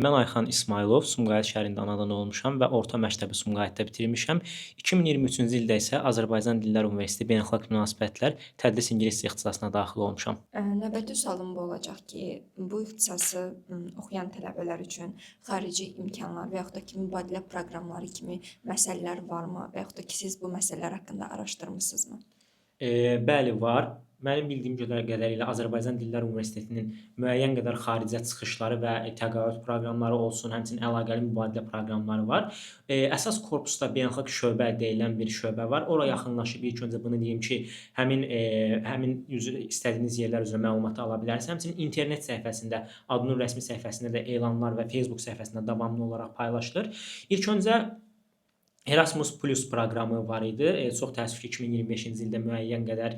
Mən Ayxan İsmayılov, Sumqayıt şəhərində anadan olmuşam və orta məktəbi Sumqayıtda bitirmişəm. 2023-cü ildə isə Azərbaycan Dillər Universiteti Beynəlxalq Münasibətlər Tədris İngiliscə ixtisasına daxil olmuşam. Növbəti sualım bu olacaq ki, bu ixtisası oxuyan tələbələr üçün xarici imkanlar və yaxud da ki, mübadilə proqramları kimi məsələlər varmı və yaxud da ki, siz bu məsələlər haqqında araşdırmısınızmı? Bəli, var. Mənim bildiyim qədərilə Azərbaycan Dillər Universitetinin müəyyən qədər xaricə çıxışları və təqaüd proqramları olsun, həmçinin əlaqəli mübadilə proqramları var. Əsas korpusda beynəlxalq şöbə deyilən bir şöbə var. Ora yaxınlaşıb ilk öncə bunu deyim ki, həmin üzrə istədiyiniz yerlər üzrə məlumat ala bilərsiniz. Həmçinin internet səhifəsində, ADNUR rəsmi səhifəsində də elanlar və Facebook səhifəsində davamlı olaraq paylaşılır. İlk öncə Erasmus Plus proqramı var idi. Çox təəssüf ki, 2025-ci ildə müəyyən qədər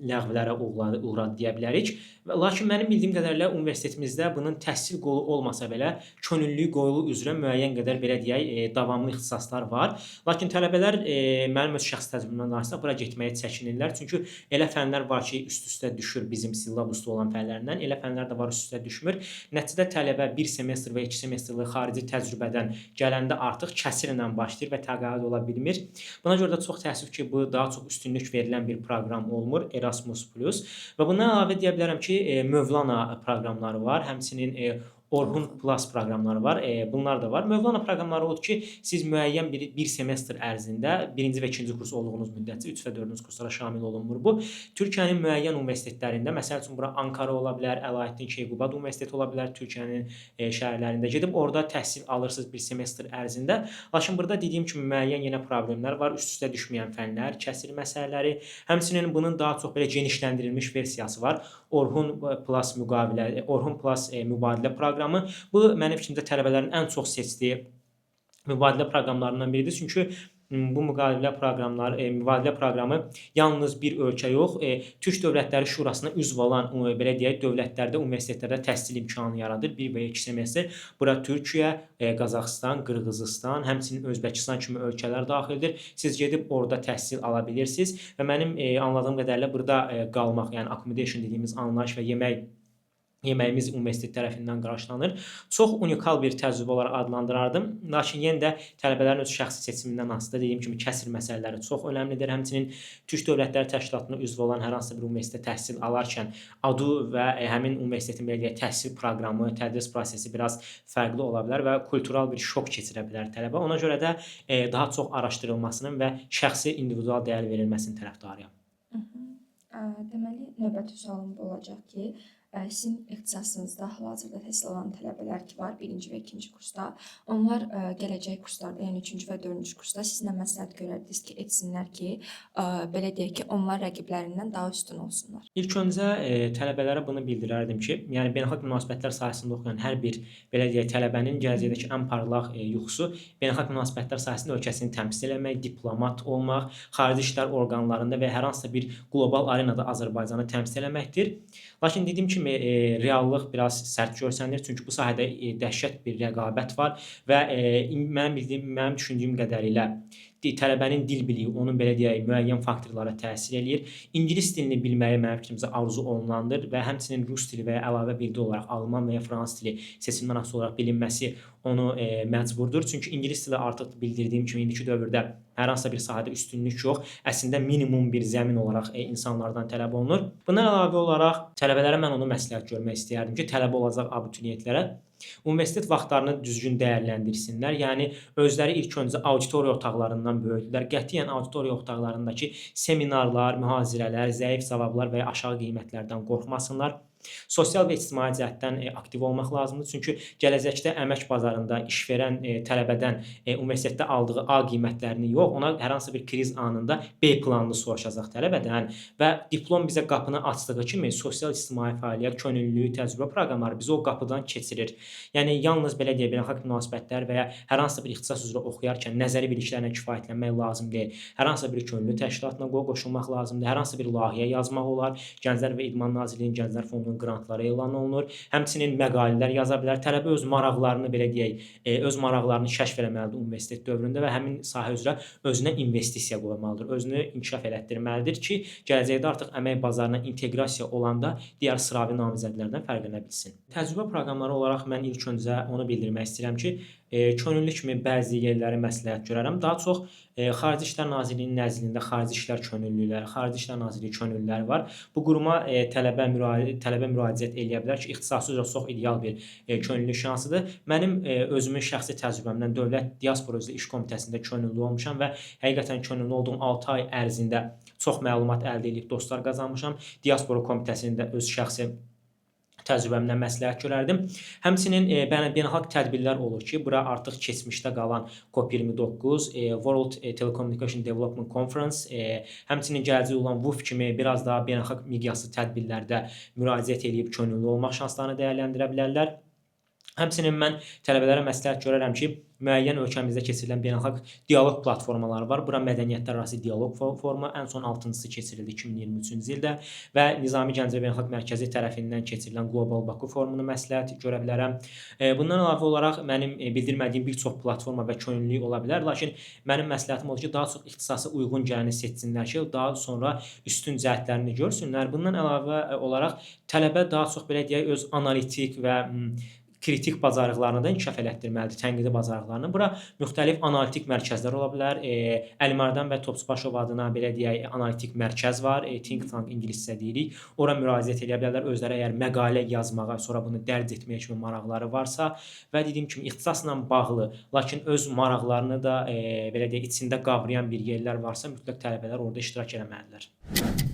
ləğvlərə uğradı deyə bilərik. Lakin mənim bildiyim qədərilə universitetimizdə bunun təhsil qolu olmasa belə könüllülük qolu üzrə müəyyən qədər belə deyək, davamlı ixtisaslar var. Lakin tələbələr mənim öz şəxsi təcrübəmdən danışsaq bura getməyə çəkinirlər. Çünki elə fənlər var ki, üst-üstə düşür bizim silabusda olan fənlərdən, elə fənlər də var üst-üstə düşmür. Nəticədə tələbə 1 semestr və 2 semestrlik xarici təcrübədən gələndə artıq kəsirlə başlayır və təqaüd ola bilmir. Buna görə də çox təəssüf ki, bu daha çox üstünlük verilən bir proqram olmur, Erasmus Plus. Və bundan əlavə deyə bilərəm ki, Mövlana proqramları var, həmçinin Orhun Plus proqramları var. Bunlar da var. Mövlana proqramları odur ki, siz müəyyən bir semestr ərzində 1-ci və 2-ci kurs olduğunuz müddətcə 3 və 4-cü kurslara şamil olunmur bu. Türkiyənin müəyyən universitetlərində, məsəl üçün bura Ankara ola bilər, Əlaəddin Keykubat Universiteti ola bilər, Türkiyənin şəhərlərində gedib orada təhsil alırsınız bir semestr ərzində. Lakin burada dediyim kimi müəyyən yenə problemlər var. Üst-üstə düşməyən fənlər, kəsir məsələləri, həmçinin bunun daha çox belə genişləndirilmiş versiyası var. Orhun Plus mübadilə proqramı. Bu mənim fikrimcə tələbələrin ən çox seçdiyi mübadilə proqramlarından biridir. Çünki bu mübadilə proqramı yalnız bir ölkə yox, Türk Dövlətləri Şurasına üzv olan belə deyək, dövlətlərdə, universitetlərdə təhsil imkanı yaradır. 1 və 2 semestr. Bura Türkiyə, Qazaxıstan, Qırğızıstan, həmçinin Özbəkistan kimi ölkələr daxildir. Siz gedib orada təhsil ala bilirsiniz və mənim anladığım qədərilə burada qalmaq, yəni accommodation dediyimiz anlayış və yeməyimiz universitet tərəfindən qarşılanır. Çox unikal bir təcrübə olaraq adlandırardım. Lakin yenə də tələbələrin öz şəxsi seçimindən asılıdır. Dediyim kimi kəsir məsələləri çox önəmlidir. Həmçinin Türk Dövlətləri Təşkilatına üzv olan hər hansı bir universitetdə təhsil alarkən adı və həmin universitetin belə deyək, təhsil proqramı, tədris prosesi biraz fərqli ola bilər və kultural bir şok keçirə bilər tələbə. Ona görə də daha çox araşdırılmasının və şəxsi individual dəyər verilməsinin tərəfdarıyam. Deməli, növbəti sualım bu olacaq ki, sizin ixtisasınızda hal-hazırda təhsil alan tələbələr ki var, 1-ci və 2-ci kursda, onlar gələcək kurslarda, yəni 3-cü və 4-cü kursda sizinlə məsləhət görərdiniz ki, etsinlər ki, belə deyək ki, onlar rəqiblərindən daha üstün olsunlar. İlk öncə tələbələrə bunu bildirərdim ki, yəni beynəlxalq münasibətlər sahəsində oxuyan hər bir belə deyək tələbənin gələcəkdəki ən parlaq yuxusu beynəlxalq münasibətlər sahəsində ölkəsini təmsil etmək, diplomat olmaq, xarici işlər orqanlarında və hər hansısa bir qlobal arenada Azərbaycanı təmsil etməkdir. Lakin dediyim kimi reallıq biraz sərt görsənir, çünki bu sahədə dəhşət bir rəqabət var və mənim düşündüyüm qədərilə tələbənin dil biliyi, onun belə deyək, müəyyən faktorlara təsir eləyir. İngilis dilini bilməyi mənim fikrimcə arzu olunandır və həmçinin rus dili və ya əlavə bir dil olaraq alman və ya fransız dili seçilmədən asılı olaraq bilinməsi onu məcburdur. Çünki ingilis dili artıq bildirdiyim kimi indiki dövrdə hər hansısa bir sahədə üstünlük yox, əslində minimum bir zəmin olaraq insanlardan tələb olunur. Bundan əlavə olaraq tələbələrə mən onu məsləhət görmək istəyərdim ki, tələbə olacaq abituriyentlərə universitet vaxtlarını düzgün dəyərləndirsinlər. Yəni özləri ilk öncə auditoriya otaqlarından böyüdülər. Qətiyyən auditoriya otaqlarındakı seminarlar, mühazirələr, zəif cavablar və ya aşağı qiymətlərdən qorxmasınlar. Sosial və ictimai cəhətdən aktiv olmaq lazımdır. Çünki gələcəkdə əmək bazarında iş verən tələbədən universitetdə aldığı A qiymətlərini yox, ona hər hansı bir kriz anında B planını soruşacaq tələbədən və diplom bizə qapını açdığı kimi sosial ictimai fəaliyyət, könüllülük, təcrübə proqramları bizi o qapıdan keçirir. Yəni yalnız belə deyə beynəlxalq münasibətlər və ya hər hansı bir ixtisas üzrə oxuyarkən nəzəri biliklərlə kifayətlənmək lazım deyil. Hər hansı bir könüllü təşkilatına qoşulmaq lazımdır. Hər hansı bir layihə yazmaq olar. Gənclər və İdman Nazirliyinin Gənclər Fondunun qrantlar elan olunur. Həmçinin məqalələr yaza bilər. Tələbə öz maraqlarını belə deyək, öz maraqlarını kəşf eləməlidir universitet dövründə və həmin sahə üzrə özünə investisiya qoymalıdır. Özünü inkişaf elətdirməlidir ki, gələcəkdə artıq əmək bazarına inteqrasiya olanda digər sıravi namizədlərdən fərqlənə bilsin. Təcrübə proqramları olaraq mən ilk öncə onu bildirmək istəyirəm ki, könüllü kimi bəzi yerləri məsləhət görərəm. Daha çox Xarici İşlər Nazirliyinin nəzdində Xarici İşlər Könüllüləri, Xarici İşlər Nazirliyi könüllüləri var. Bu quruma tələbə müraciət eləyə bilər ki, ixtisası üzrə çox ideal bir könüllü şansıdır. Mənim özümün şəxsi təcrübəmdən Dövlət Diaspora üzrə İş Komitəsində könüllü olmuşam və həqiqətən könüllü olduğum 6 ay ərzində çox məlumat əldə edib dostlar qazanmışam. Diaspora Komitəsində öz şəxsi təcrübəmdən məsləhət görərdim. Həmçinin beynəlxalq tədbirlər olur ki, bura artıq keçmişdə qalan COP29, World Telecommunication Development Conference, həmçinin gələcək olan WUF kimi biraz daha beynəlxalq miqyaslı tədbirlərdə müraciət edib könüllü olmaq şanslarını dəyərləndirə bilərlər. Həmçinin mən tələbələrə məsləhət görərəm ki, müəyyən ölkəmizdə keçirilən beynəlxalq dialoq platformaları var. Bura mədəniyyətlərarası dialoq forumu ən son 6-cısı keçirildi 2023-cü ildə və Nizami Gəncə Beynəlxalq Mərkəzi tərəfindən keçirilən Qlobal Baku forumunu məsləhət görə bilərəm. Bundan əlavə olaraq mənim bildirmədiyim bir çox platforma və könüllülük ola bilər, lakin mənim məsləhətim odur ki, daha çox ixtisasa uyğun gələni seçsinlər ki, daha sonra üstün cəhətlərini görsünlər. Bundan əlavə olaraq tələbə daha çox belə deyək öz analitik və kritik bacarıqlarını da inkişaf elətdirməlidir, tənqidi bacarıqlarını. Bura müxtəlif analitik mərkəzlər ola bilər. Əlimardan və Topçubaşov adına belə deyək, analitik mərkəz var. Think Tank ingiliscə deyirik. Ora müraciət edə bilərlər. Özləri əgər məqalə yazmağa, sonra bunu dərc etməyə kimi maraqları varsa və dediyim kimi ixtisasla bağlı, lakin öz maraqlarını da belə deyək, içində qavrayan bir yerlər varsa, mütləq tələbələr orada iştirak etməlidirlər.